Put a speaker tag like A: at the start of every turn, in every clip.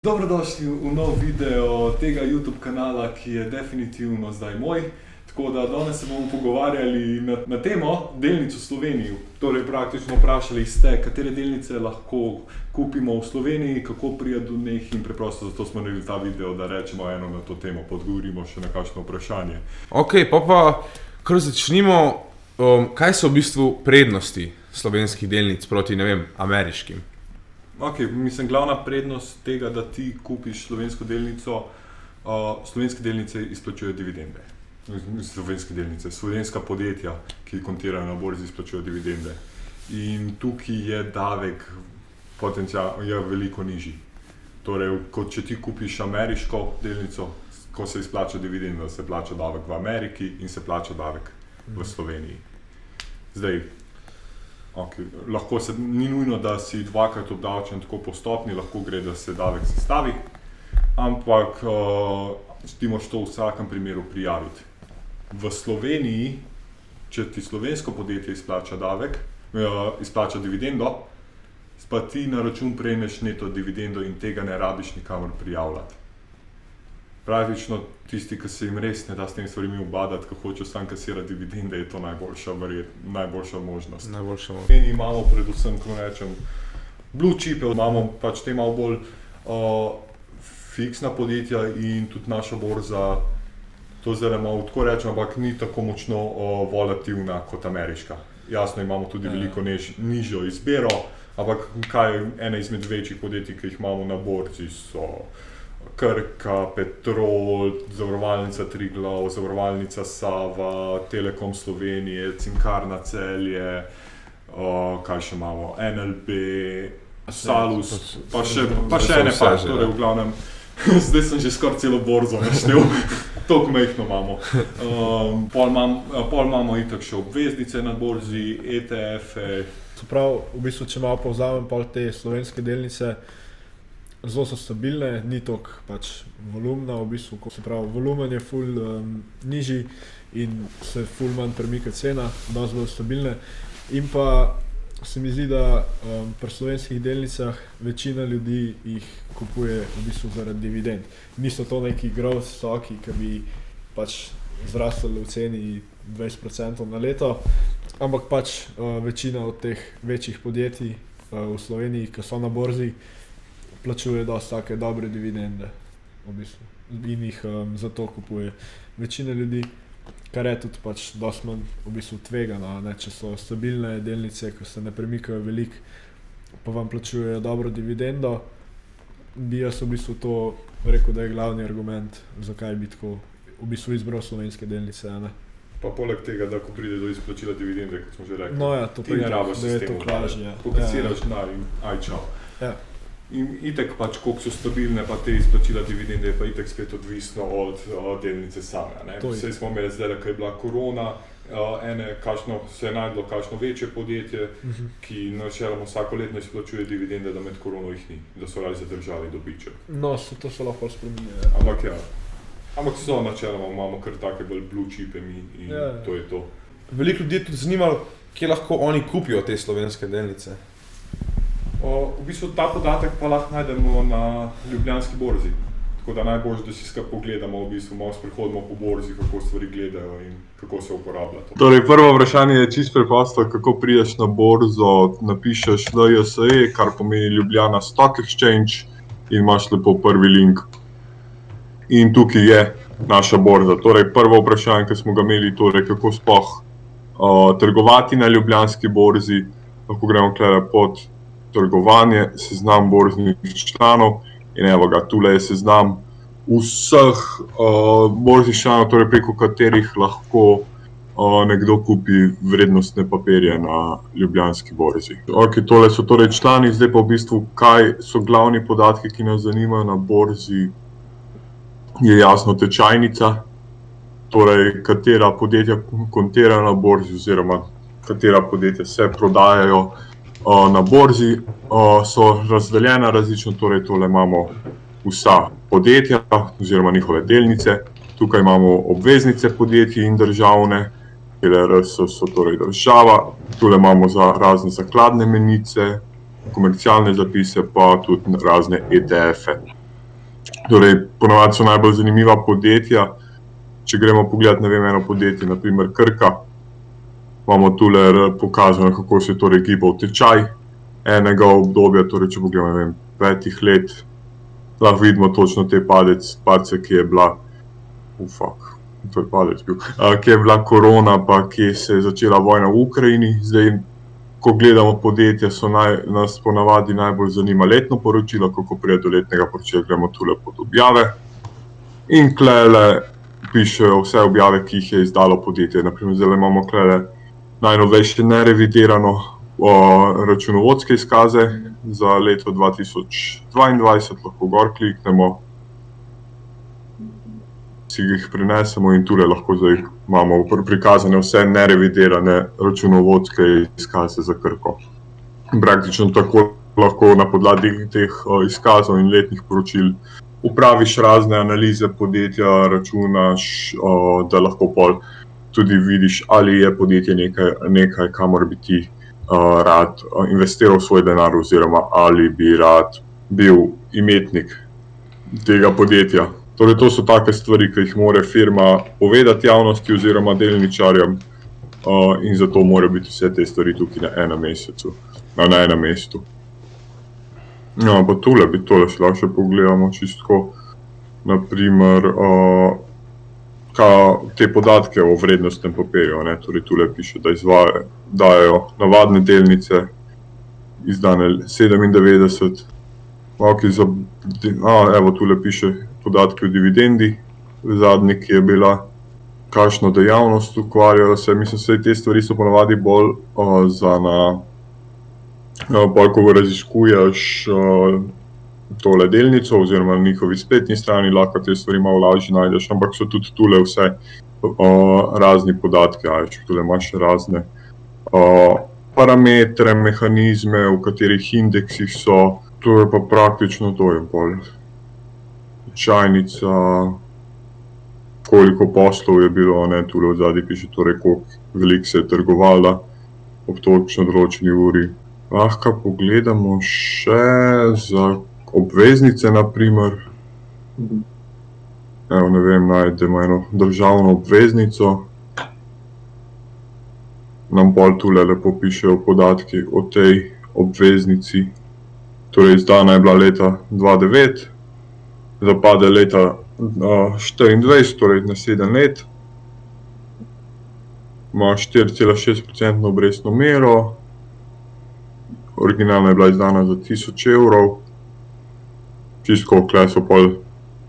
A: Dobrodošli v nov video tega YouTube kanala, ki je definitivno zdaj moj. Tako da danes se bomo pogovarjali na temo delnic v Sloveniji. Torej praktično vprašali ste, katere delnice lahko kupimo v Sloveniji, kako priti do njih in preprosto zato smo naredili ta video, da rečemo eno na to temo, pa odgovorimo še na kakšno vprašanje.
B: Ok, pa kar začnimo, kaj so v bistvu prednosti slovenskih delnic proti, ne vem, ameriškim?
A: Ok, mislim, glavna prednost tega, da ti kupiš slovensko delnico, slovenske delnice izplačujejo dividende. Slovenska podjetja, ki kontirajo na borzi, izplačujejo dividende. In tukaj je davek je veliko nižji. Torej, kot če ti kupiš ameriško delnico, ko se izplača dividenda, se plača davek v Ameriki in se plača davek v Sloveniji. Zdaj, lahko se, ni nujno, da si dvakrat obdavčen tako po stopnji, lahko gre, da se davek sestavi, ampak ti moraš to v vsakem primeru prijaviti. V Sloveniji, če ti slovensko podjetje izplača davek, izplača dividendo, pa ti na račun prejmeš neto dividendo in tega ne rabiš nikamor prijavljati. Praktično tisti, ki se jim res ne da s tem stvarmi ubadati, ko hočejo sam kasirati dividende, je to najboljša možnost. Mi imamo predvsem, ko rečem, blue chip, imamo pač te malo bolj fiksna podjetja in tudi naša borza, to zdaj malo tako rečem, ampak ni tako močno volatilna kot ameriška. Jasno, imamo tudi veliko nižjo izbiro, ampak ene izmed večjih podjetij, ki jih imamo na borzi, so Krka, Petrol, Zavarovalnica Triglav, Zavarovalnica Sava, Telekom Slovenije, Cinkarna Celje, kaj še imamo, NLB, Salus, pa še ene par, torej v glavnem, zdaj sem že skoraj celo borzo naštel, toliko majhno imamo. Pol imamo itak še obveznice na borzi, ETF-e.
C: Se pravi, v bistvu, če malo povzamem pol te slovenske delnice, zelo so stabilne, ni toliko pač volumna, v bistvu, se pravi, volumen je ful nižji in se ful manj premika cena, dosti bolj stabilne. In pa se mi zdi, da pri slovenskih delnicah večina ljudi jih kupuje v bistvu zaradi dividend. Niso to neki growth stocki, ki bi pač zrastli v ceni 20% na leto, ampak pač večina od teh večjih podjetij v Sloveniji, ki so na borzi, plačuje dosti take dobre dividende v bistvu in jih zato kupuje večina ljudi, kar je tudi pač dosti manj v bistvu tvegano, ne, če so stabilne delnice, ko se ne premikajo veliko, pa vam plačujejo dobro dividendo, bi jaz v bistvu to rekel, da je glavni argument, zakaj bi tako v bistvu izbral slovenske delnice, ne.
A: Pa poleg tega, da ko pride do izplačila dividende, kot smo že rekli,
C: no, ja, to
A: ti ne rabiš
C: da je to lažje.
A: Pokasiraš denar in aj čau.
C: Ja.
A: In itak pač, koliko so stabilne pa te izplačila dividende, je pa itak spet odvisno od delnice same, ne. Saj smo imeli zdaj, ko je bila korona, se je najdlo kakšno večje podjetje, ki načeloma vsako letno izplačuje dividende, da med korono jih ni, da so radi zadržali dobiček.
C: No, to se lahko spreminja.
A: Ampak so načeloma, imamo kar take bolj blue chipe mi in to je to.
B: Veliko ljudi je tudi zanimalo, kje lahko oni kupijo te slovenske delnice.
A: V bistvu ta podatek pa lahko najdemo na Ljubljanski borzi. Tako da najboljše, da si skupaj pogledamo, v bistvu malo sprehodimo po borzi, kako stvari gledajo in kako se uporablja to. Torej, prvo vprašanje je čisto preprosto, kako prideš na borzo, napišeš LJSE, kar pomeni Ljubljana Stock Exchange in imaš lepo prvi link. In tukaj je naša borza. Torej, prvo vprašanje, ki smo ga imeli, torej, kako sploh trgovati na Ljubljanski borzi, lahko gremo tukaj pod trgovanje, seznam borznih članov in evo ga, tule je seznam vseh borznih članov, torej preko katerih lahko nekdo kupi vrednostne papirje na Ljubljanski borzi. Ok, tole so torej člani, zdaj pa v bistvu, kaj so glavni podatki, ki nas zanimajo na borzi, je jasno tečajnica, torej katera podjetja kontirajo na borzi oziroma katera podjetja se prodajajo na borzi, so razdeljena različno, torej tole imamo vsa podjetja oziroma njihove delnice, tukaj imamo obveznice podjetij in državne, KLRS so torej država, tule imamo za razne zakladne menice, komercialne zapise pa tudi razne ETF-e.
D: Torej, ponavadi so najbolj zanimiva podjetja. Če gremo pogledat, ne vem, eno podjetje, naprimer Krka, imamo tule pokazano, kako se je torej gibal tečaj enega obdobja, torej če pogledamo, ne vem, 5 let, lahko vidimo točno te padce, ki je bila, to je padec bil, ki je bila korona, pa ki se je začela vojna v Ukrajini. Zdaj, ko gledamo podjetja, nas ponavadi najbolj zanima letno poročilo, kako pride do letnega poročila, gremo tule pod objave. In klele pišejo vse objave, ki jih je izdalo podjetje. Naprimer, zdaj imamo klele najnovejše nerevidirano računovodske izkaze za leto 2022, lahko gor kliknemo, si jih prinesemo in tule lahko zdaj imamo prikazane vse nerevidirane računovodske izkaze za Krko. Praktično tako lahko na podlagi teh izkazov in letnih poročil upraviš razne analize podjetja, računaš, da lahko pol tudi vidiš, ali je podjetje nekaj, kamor bi ti rad investiral svoj denar, oziroma ali bi rad bil imetnik tega podjetja. Torej, to so take stvari, ki jih mora firma povedati javnosti oziroma delničarjem, in zato morajo biti vse te stvari tukaj na enem mestu. No, pa tole si lahko še pogledamo čisto, naprimer, te podatke o vrednostnem papirju, ne, torej tule piše, da dajo navadne delnice, izdane 97, evo tule piše podatki o dividendi, zadnji, ki je bila, kakšno dejavnost ukvarjajo se, mislim, te stvari so ponavadi bolj za bolj, ko raziskuješ tole delnico oziroma na njihovi spletni strani, lahko te stvari malo lažje najdeš, ampak so tudi tule vse razni podatki, tule imaš razne parametre, mehanizme, v katerih indeksih so, to je pa praktično to je bolj. Tečajnica, koliko poslov je bilo, ne, tule v zadnji piše, torej koliko veliko se je trgovala ob točno določeni uri. Lahko pogledamo še za obveznice, naprimer. Evo, ne vem, najdemo eno državno obveznico. Nam pol tule lepo pišejo podatki o tej obveznici. Torej, izdana je bila leta 2009, zapade leta 2024, torej na 7 let. Ima 4,6% obrestno mero. Originalna je bila izdana za 1000 evrov. Čisto kle so pol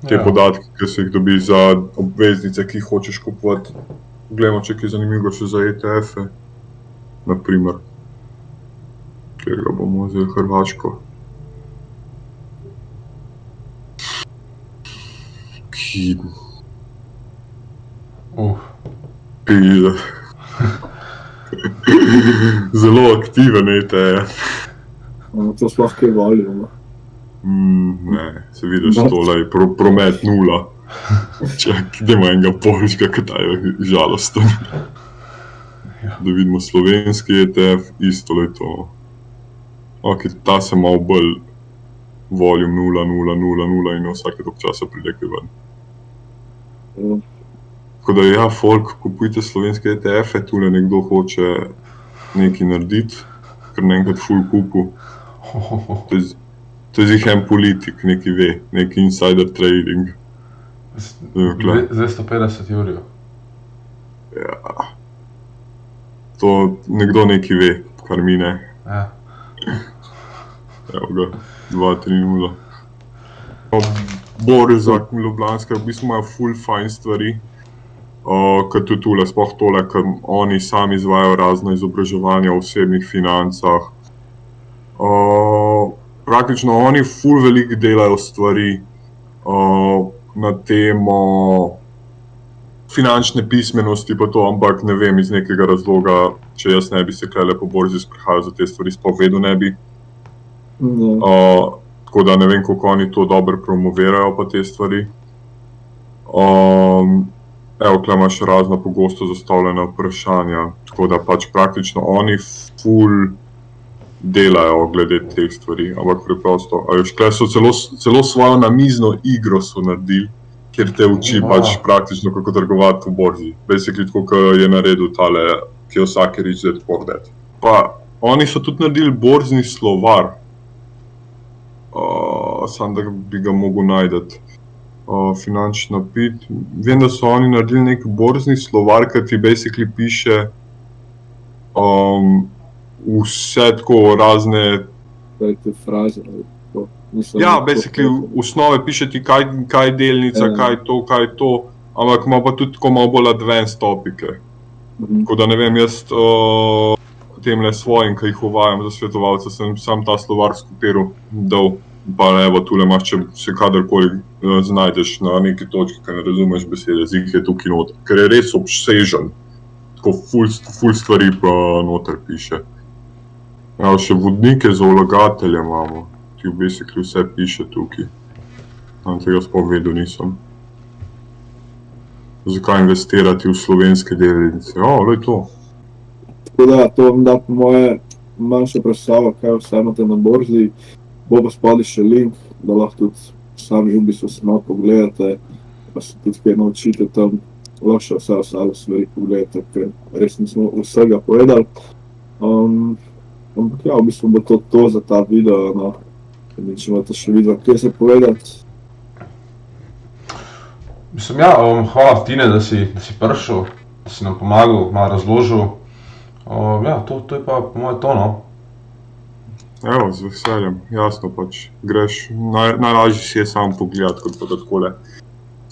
D: te podatki, ki se jih dobi za obveznice, ki jih hočeš kupovati. Poglejmo, če je zanimivo še za ETF-e. Naprimer, kjer ga bomo vzeli Hrvaško. Pile. Zelo aktiven ETF.
C: To sploh kaj valijo.
D: Ne, se vidiš tole, promet 0. Dajmo enega porička, kaj ta je žalosten. Da vidimo slovenski ETF, isto je to. Ok, ta se malo bolj volume 0, 0, 0, 0 in vsake toliko časa pride kaj ven. Tako da ja, folk, kupujte slovenske ETF-e, tule nekdo hoče nekaj narediti, ker naenkrat ful kupu. To je zih en politik, nekaj ve, neki insider trading.
B: 250 jurjev.
D: Ja. To nekdo nekaj ve, kar mi ne.
B: Ja.
D: Evo ga, 2-3-0. Borza Ljubljanska, v bistvu imajo ful fajn stvari. Kot tudi tule, sploh tole, ker oni sami izvajajo razne izobraževanja o osebnih financah. Praktično oni ful veliko delajo stvari na temo finančne pismenosti pa to, ampak ne vem, iz nekega razloga, če jaz ne bi se klele po borzi sprehajal za te stvari, sploh vedno ne bi. Tako da ne vem, koliko oni to dobro promovirajo pa te stvari. Evo, tukaj imaš razna pogosto zastavljena vprašanja, tako da pač praktično oni ful delajo glede teh stvari, ampak preprosto. A veš, tukaj so celo svojo namizno igro so naredili, kjer te uči pač praktično, kako trgovati v borzi. Basically tako, kot je naredil tale Kiyosaki Rich Dad Poor Dad. Pa oni so tudi naredili borzni slovar, samo da bi ga mogel najti. Finančna pit. Vem, da so oni naredili nek borzni slovar, ki ti basically piše vse tako razne.
C: Te fraze.
D: Ja, basically v osnovi piše ti, kaj je delnica, kaj je to, ampak ima pa tudi tako malo bolj advanced topike. Tako da ne vem, jaz temle svojim, ki jih uvajam za svetovalce, sem sam ta slovar skopiral, dal. Pa evo, tule imaš, če se kadarkoli znajdeš na neki točki, ki ne razumeš besede, jih je tukaj noter, ker je res obsežen. Tako ful stvari pa noter piše. Ja, še vodnike za vlagatelje imamo, ki v bistvu vse piše tukaj. Tega sploh vedel nisem. Zakaj investirati v slovenske delnice? Lej to.
C: Tako da, to vam da po moje manjša predstava, kaj vse imate na borzi. Bo pa spodaj še link, da lahko tudi sami v bistvu se malo pogledate, pa se tudi kaj naučite tam, lahko še vse ostale stvari pogledate, ker res nismo vsega povedali. Ampak ja, v bistvu bo to za ta video, no. Če imate še video, kaj se povedati.
B: Mislim, ja, hvala Tine, da si prišel, da si nam pomagal, malo razložil. Ja, to je pa po moje to, no.
D: Evo, z veseljem, jasno pač, greš, najlažje si je sam pogledati, kot pa takole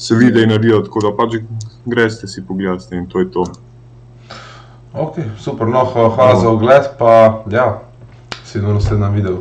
D: se videi naredijo, tako da pač greste si pogledati in to je to.
B: Ok, super, no, hvala za ogled, pa ja, se vidimo v naslednjem videu.